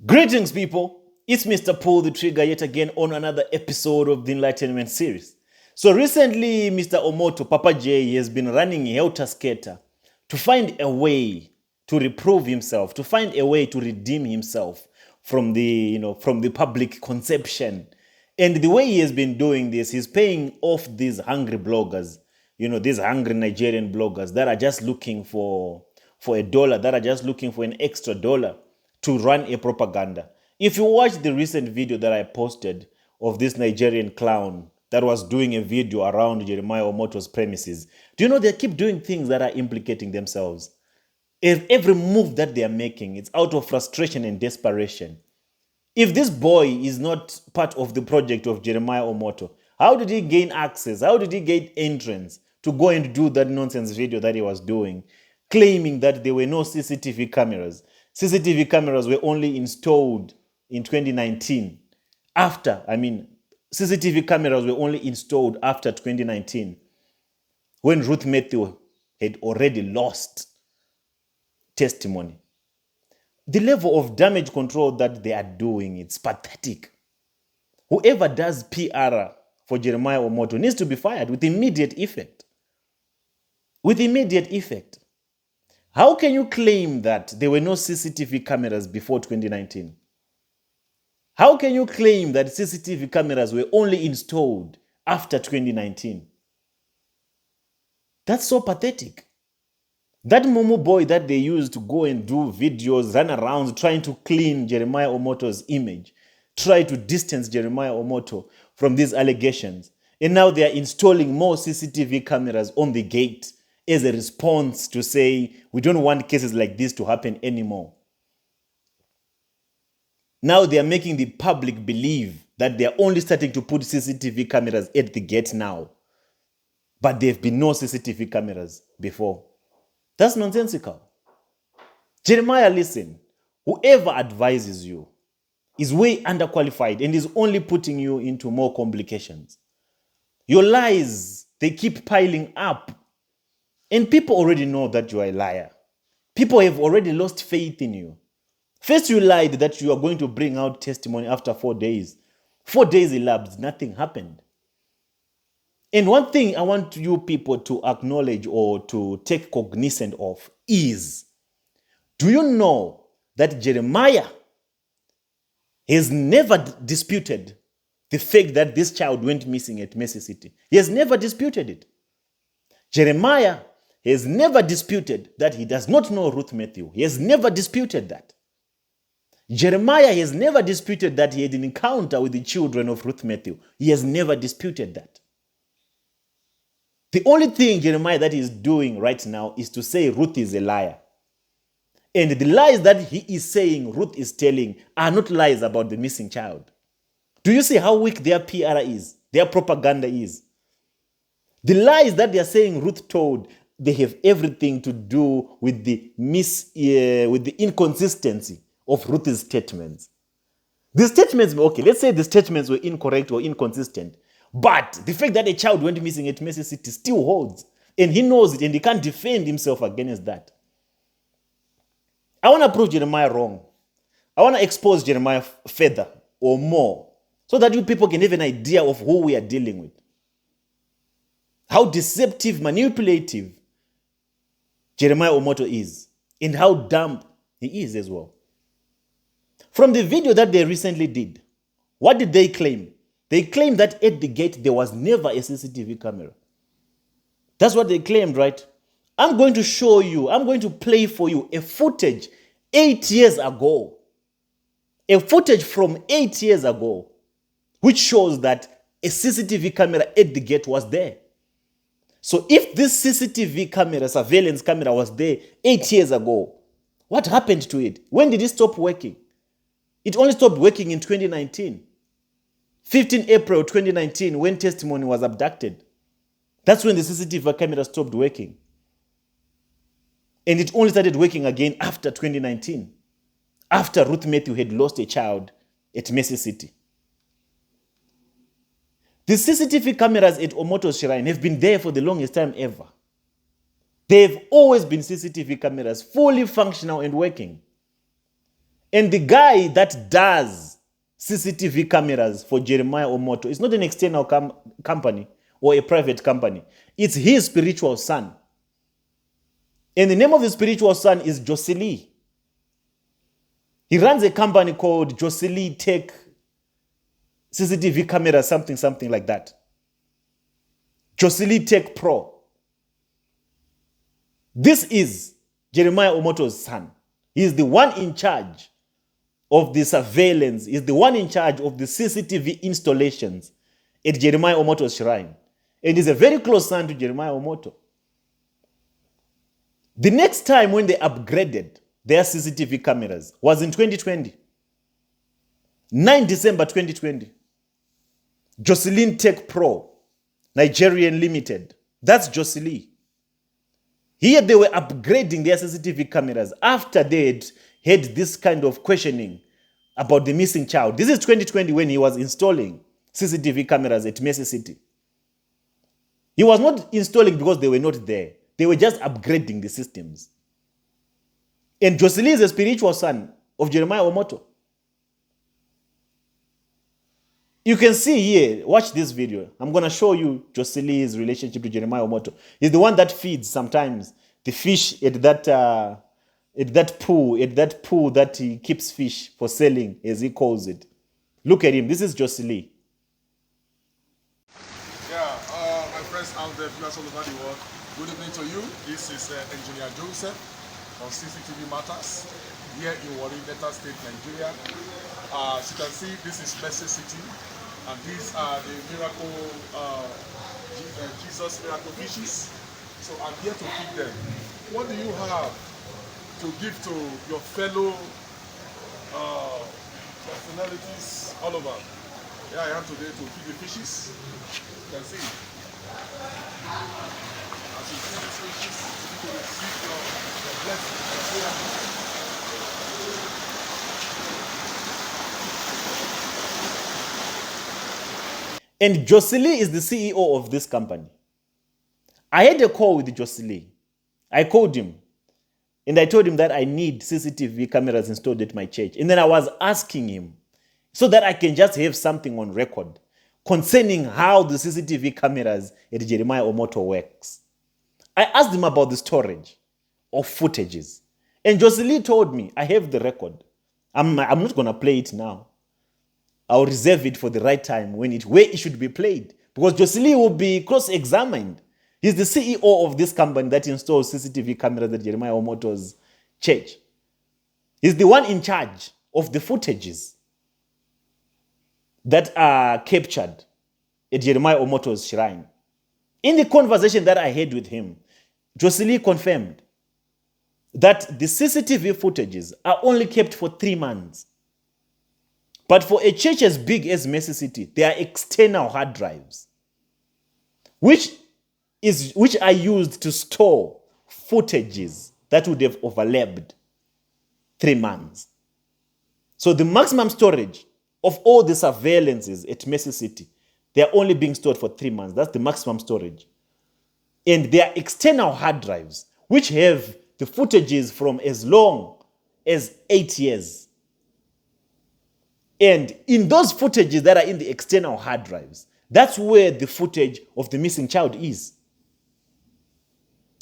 Greetings, people. It's Mr. Pull the Trigger yet again on another episode of the Enlightenment series. So recently, Mr. Omoto, Papa J, has been running helter-skelter to find a way to reprove himself, to find a way to redeem himself from the public conception. And the way he has been doing this, he's paying off these hungry bloggers, these hungry Nigerian bloggers that are just looking for a dollar, that are just looking for an extra dollar to run a propaganda. If you watch the recent video that I posted of this Nigerian clown that was doing a video around Jeremiah Omoto's premises, do you know they keep doing things that are implicating themselves? Every move that they are making, it's out of frustration and desperation. If this boy is not part of the project of Jeremiah Omoto, how did he gain access? How did he get entrance to go and do that nonsense video that he was doing, claiming that there were no CCTV cameras? CCTV cameras were only installed in 2019. CCTV cameras were only installed after 2019, when Ruth Matthew had already lost testimony. The level of damage control that they are doing, it's pathetic. Whoever does PR for Jeremiah Omoto needs to be fired with immediate effect. With immediate effect. How can you claim that there were no CCTV cameras before 2019? How can you claim that CCTV cameras were only installed after 2019? That's so pathetic. That Momo boy that they used to go and do videos, run around trying to clean Jeremiah Omoto's image, try to distance Jeremiah Omoto from these allegations. And now they are installing more CCTV cameras on the gate as a response to say, we don't want cases like this to happen anymore. Now they are making the public believe that they are only starting to put CCTV cameras at the gate now. But there have been no CCTV cameras before. That's nonsensical. Jeremiah, listen, whoever advises you is way underqualified and is only putting you into more complications. Your lies, they keep piling up. And people already know that you are a liar. People have already lost faith in you. First you lied that you are going to bring out testimony after 4 days. 4 days elapsed, nothing happened. And one thing I want you people to acknowledge or to take cognizance of is, do you know that Jeremiah has never disputed the fact that this child went missing at Mercy City? He has never disputed it. Jeremiah has never disputed that he does not know Ruth Matthew. He has never disputed that. Jeremiah has never disputed that he had an encounter with the children of Ruth Matthew. He has never disputed that. The only thing Jeremiah that is doing right now is to say Ruth is a liar. And the lies that he is saying Ruth is telling are not lies about the missing child. Do you see how weak their PR is? Their propaganda is? The lies that they are saying Ruth told, they have everything to do with the inconsistency of Ruth's statements. The statements, okay, let's say the statements were incorrect or inconsistent, but the fact that a child went missing at Mercy City still holds, and he knows it, and he can't defend himself against that. I want to prove Jeremiah wrong. I want to expose Jeremiah further or more, so that you people can have an idea of who we are dealing with. How deceptive, manipulative Jeremiah Omoto is, and how dumb he is as well. From the video that they recently did, what did they claim? They claimed that at the gate there was never a CCTV camera. That's what they claimed, right? I'm going to show you, I'm going to play for you a footage 8 years ago. A footage from 8 years ago, which shows that a CCTV camera at the gate was there. So if this CCTV camera, surveillance camera was there 8 years ago, what happened to it? When did it stop working? It only stopped working in 2019. 15 April 2019, when testimony was abducted. That's when the CCTV camera stopped working. And it only started working again after 2019. After Ruth Matthew had lost a child at Mercy City. The CCTV cameras at Omoto's shrine have been there for the longest time ever. They've always been CCTV cameras, fully functional and working. And the guy that does CCTV cameras for Jeremiah Omoto is not an external company or a private company. It's his spiritual son. And the name of the spiritual son is Josylee. He runs a company called Josylee Tech CCTV camera, something like that. Josylee Tech Pro. This is Jeremiah Omoto's son. He's the one in charge of the surveillance. He's the one in charge of the CCTV installations at Jeremiah Omoto's shrine. And he's a very close son to Jeremiah Omoto. The next time when they upgraded their CCTV cameras was in 2020. 9 December 2020. Josylee Tech Pro, Nigerian Limited. That's Josylee. Here they were upgrading their CCTV cameras after they had this kind of questioning about the missing child. This is 2020 when he was installing CCTV cameras at Mercy City. He was not installing because they were not there. They were just upgrading the systems. And Josylee is a spiritual son of Jeremiah Omoto. You can see here, watch this video. I'm going to show you Josylee's relationship to Jeremiah Omoto. He's the one that feeds sometimes the fish at that pool that he keeps fish for selling, as he calls it. Look at him. This is Josylee. Yeah, my friends out there, viewers all over the world, good evening to you. This is Engineer Joseph on CCTV Matters here in Warri, Delta State, Nigeria. As you can see, this is Mercy City, and these are the Jesus miracle fishes. So I'm here to feed them. What do you have to give to your fellow personalities all over? Here I am today to feed the fishes. You can see. As you feed these fishes, you need to receive your blessing. And Josylee is the CEO of this company. I had a call with Josylee. I called him and I told him that I need CCTV cameras installed at my church. And then I was asking him so that I can just have something on record concerning how the CCTV cameras at Jeremiah Omoto works. I asked him about the storage of footages. And Josylee told me, I have the record. I'm not going to play it now. I'll reserve it for the right time where it should be played. Because Josylee will be cross-examined. He's the CEO of this company that installs CCTV cameras at Jeremiah Omoto's church. He's the one in charge of the footages that are captured at Jeremiah Omoto's shrine. In the conversation that I had with him, Josylee confirmed that the CCTV footages are only kept for 3 months. But for a church as big as Mercy City, there are external hard drives, which are used to store footages that would have overlapped 3 months. So the maximum storage of all the surveillances at Mercy City, they are only being stored for 3 months. That's the maximum storage. And there are external hard drives, which have the footages from as long as 8 years. And in those footages that are in the external hard drives, that's where the footage of the missing child is.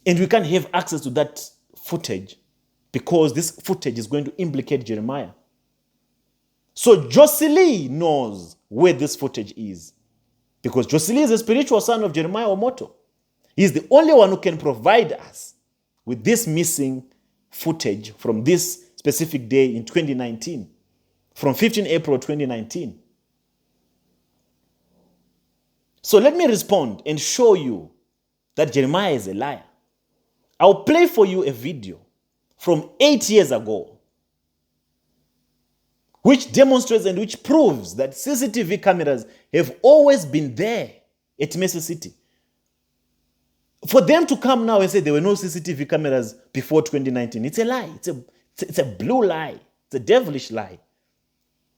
And we can't have access to that footage because this footage is going to implicate Jeremiah. So Josylee knows where this footage is because Josylee is a spiritual son of Jeremiah Omoto. He's the only one who can provide us with this missing footage from this specific day in 2019. From 15 April 2019. So let me respond and show you that Jeremiah is a liar. I'll play for you a video from 8 years ago, which demonstrates and which proves that CCTV cameras have always been there at Mercy City. For them to come now and say there were no CCTV cameras before 2019, it's a lie. It's a blue lie. It's a devilish lie.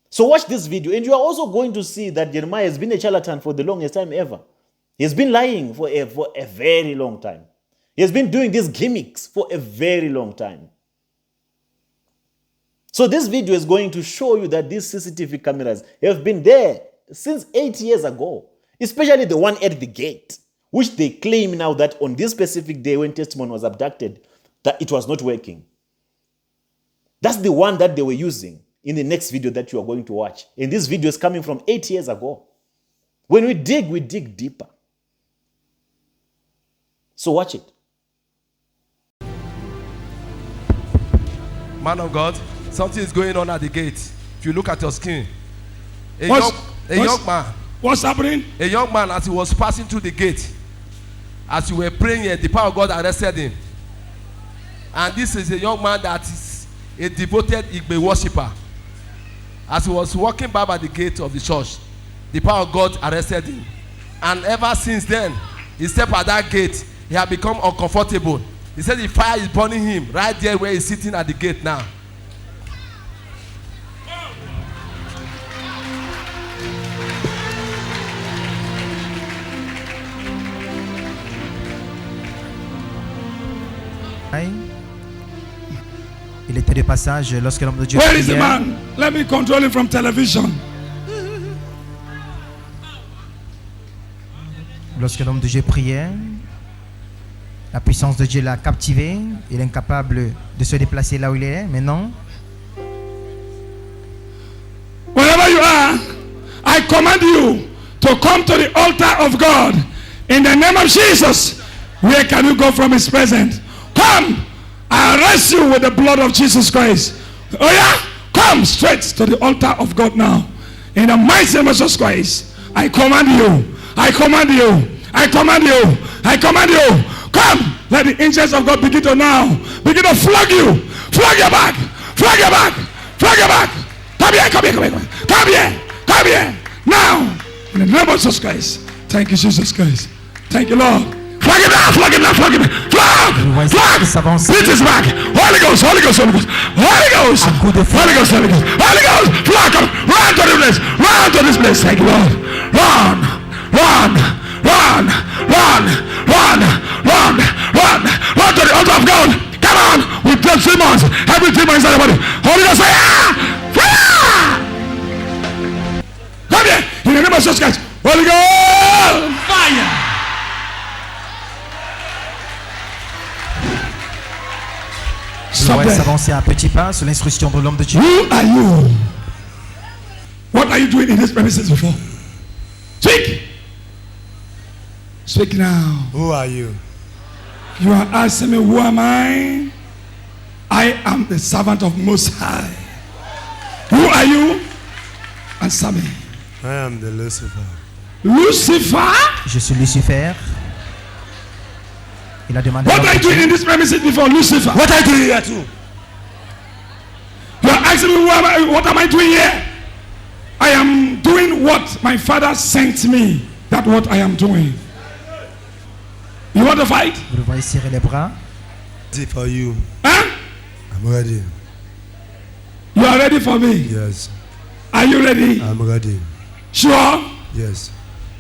So watch this video, and you are also going to see that Jeremiah has been a charlatan for the longest time ever. He has been lying for a very long time. He has been doing these gimmicks for a very long time. So this video is going to show you that these CCTV cameras have been there since 8 years ago, especially the one at the gate, which they claim now that on this specific day when testimony was abducted, that it was not working. That's the one that they were using in the next video that you are going to watch. And this video is coming from 8 years ago. When we dig deeper. So watch it. Man of God, something is going on at the gate. If you look at your screen, a young man. What's happening? A young man, as he was passing through the gate, as you were praying here, the power of God arrested him. And this is a young man that is a devoted Igbe worshipper. As he was walking by the gate of the church, the power of God arrested him. And ever since then, he stepped at that gate, he had become uncomfortable. He said the fire is burning him right there where he's sitting at the gate now. Il était de passage lorsque l'homme de Dieu Where is the priait. man? Let me control him from television. Lorsque l'homme de Dieu priait, la puissance de Dieu l'a captivé. Il est incapable de se déplacer là où il est maintenant. Wherever you are, I command you to come to the altar of God. In the name of Jesus, where can you go from his presence? Come! I arrest you with the blood of Jesus Christ. Oh yeah? Come straight to the altar of God now. In the mighty name of Jesus Christ, I command you. I command you. I command you. I command you. Come. Let the angels of God begin to begin to flog you. Flog your back. Flog your back. Flog your back. Come here. Come here. Come here. Come here. Come here. Now. In the name of Jesus Christ. Thank you, Jesus Christ. Thank you, Lord. Flog him now, flog him now, flog him now. Flog! Flog! Beat his back. Holy Ghost, Holy Ghost, Holy Ghost. Holy Ghost! Holy Ghost, Holy Ghost. Holy Ghost! Flog! Come! Run to this place! Run to this place! Thank you, Lord. Run! Run! Run! Run! Run! Run! Run! Run to the altar of God! Come on! With the demons! Every demon inside the body! Holy Ghost, fire! Fire! Come here! In the name of Jesus Christ! Holy Ghost! Fire! Il devrait s'avancer un petit pas sur l'instruction de l'homme de Dieu. Who are you? What are you doing in this premises before? Speak! Speak now. Who are you? You are asking me, who am I? I am the servant of Most High. Who are you? Answer me. I am the Lucifer. Lucifer? Je suis Lucifer. Il a demandé. What are you doing in this premises before, Lucifer? What are you doing here too? You are asking me, who am I? What am I doing here? I am doing what my father sent me. That's what I am doing. You want to fight? Vous devez serrer les bras. Ready for you. Huh? I'm ready. You are ready for me? Yes. Are you ready? I'm ready. Sure? Yes.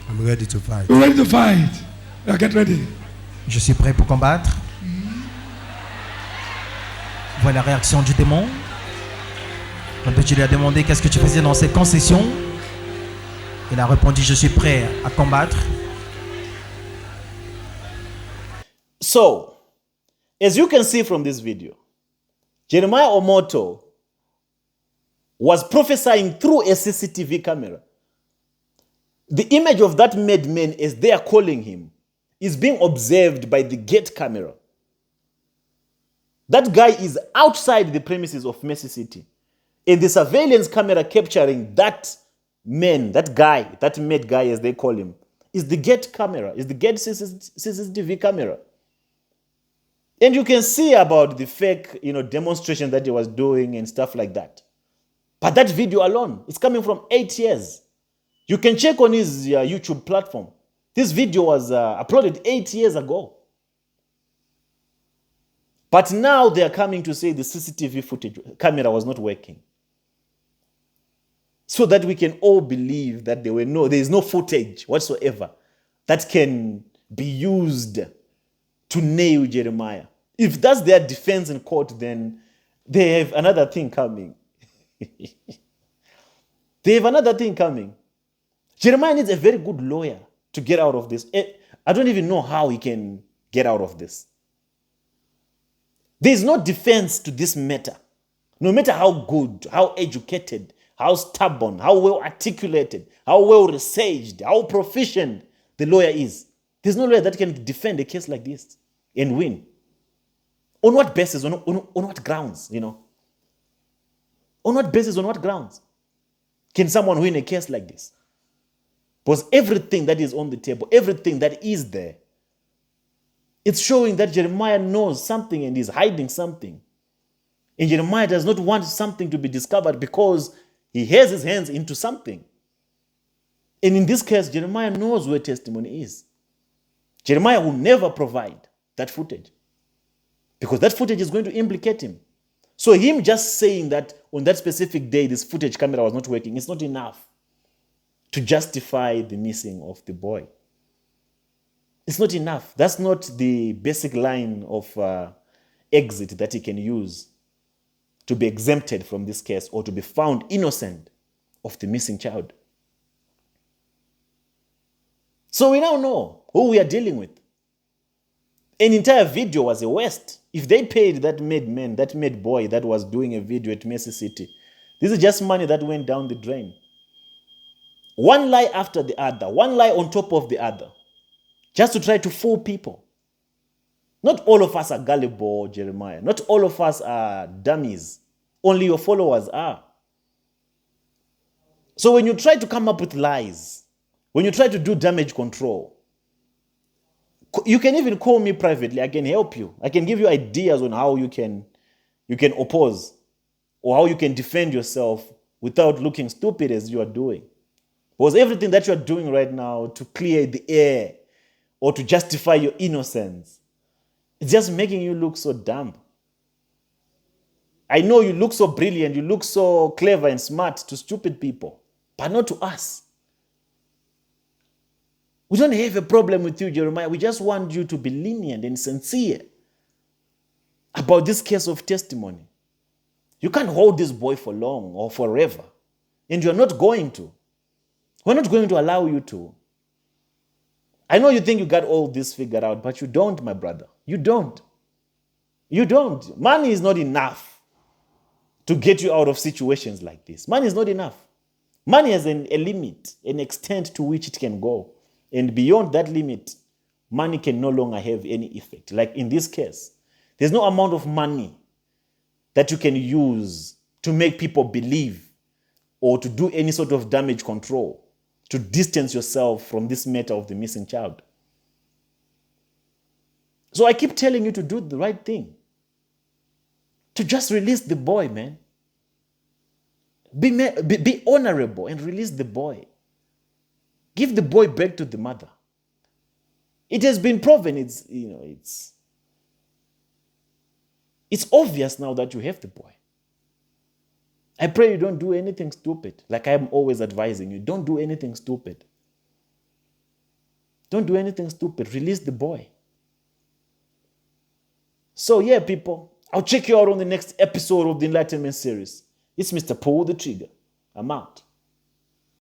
I'm ready to fight. You're ready to fight? Yeah, get ready. Je suis prêt pour combattre. Voilà la réaction du démon. Quand tu lui as demandé qu'est-ce que tu faisais dans cette concession, il a répondu je suis prêt à combattre. So, as you can see from this video, Jeremiah Omoto was prophesying through a CCTV camera. The image of that madman, as they are calling him, is being observed by the gate camera. That guy is outside the premises of Mercy City. And the surveillance camera capturing that man, that guy, that mad guy as they call him, is the gate camera, is the gate CCTV camera. And you can see about the fake, demonstration that he was doing and stuff like that. But that video alone, it's coming from 8 years. You can check on his YouTube platform. This video was uploaded 8 years ago. But now they are coming to say the CCTV footage camera was not working. So that we can all believe that there is no footage whatsoever that can be used to nail Jeremiah. If that's their defense in court, then they have another thing coming. They have another thing coming. Jeremiah needs a very good lawyer to get out of this. I don't even know how he can get out of this. There is no defense to this matter. No matter how good, how educated, how stubborn, how well articulated, how well researched, how proficient the lawyer is, there's no lawyer that can defend a case like this and win. On what basis? On what grounds? On what basis? On what grounds can someone win a case like this? Because everything that is on the table, everything that is there, it's showing that Jeremiah knows something and is hiding something. And Jeremiah does not want something to be discovered because he has his hands into something. And in this case, Jeremiah knows where testimony is. Jeremiah will never provide that footage because that footage is going to implicate him. So him just saying that on that specific day, this footage camera was not working, it's not enough to justify the missing of the boy. It's not enough. That's not the basic line of exit that he can use to be exempted from this case or to be found innocent of the missing child. So we now know who we are dealing with. An entire video was a waste. If they paid that made that made boy that was doing a video at Mercy City, this is just money that went down the drain. One lie after the other, one lie on top of the other, just to try to fool people. Not all of us are gullible, Jeremiah. Not all of us are dummies. Only your followers are. So when you try to come up with lies, when you try to do damage control, you can even call me privately. I can help you. I can give you ideas on how you can oppose or how you can defend yourself without looking stupid as you are doing. Because everything that you are doing right now to clear the air or to justify your innocence, it's just making you look so dumb. I know you look so brilliant, you look so clever and smart to stupid people, but not to us. We don't have a problem with you, Jeremiah. We just want you to be lenient and sincere about this case of testimony. You can't hold this boy for long or forever, and you're not going to. We're not going to allow you to. I know you think you got all this figured out, but you don't, my brother. You don't. You don't. Money is not enough to get you out of situations like this. Money is not enough. Money has a limit, an extent to which it can go. And beyond that limit, money can no longer have any effect. Like in this case, there's no amount of money that you can use to make people believe or to do any sort of damage control to distance yourself from this matter of the missing child. So I keep telling you to do the right thing. To just release the boy, man. Be honorable and release the boy. Give the boy back to the mother. It has been proven. It's obvious now that you have the boy. I pray you don't do anything stupid. Like I'm always advising you, don't do anything stupid. Don't do anything stupid. Release the boy. So yeah, people, I'll check you out on the next episode of the Enlightenment series. It's Mr. Pull the Trigger. I'm out.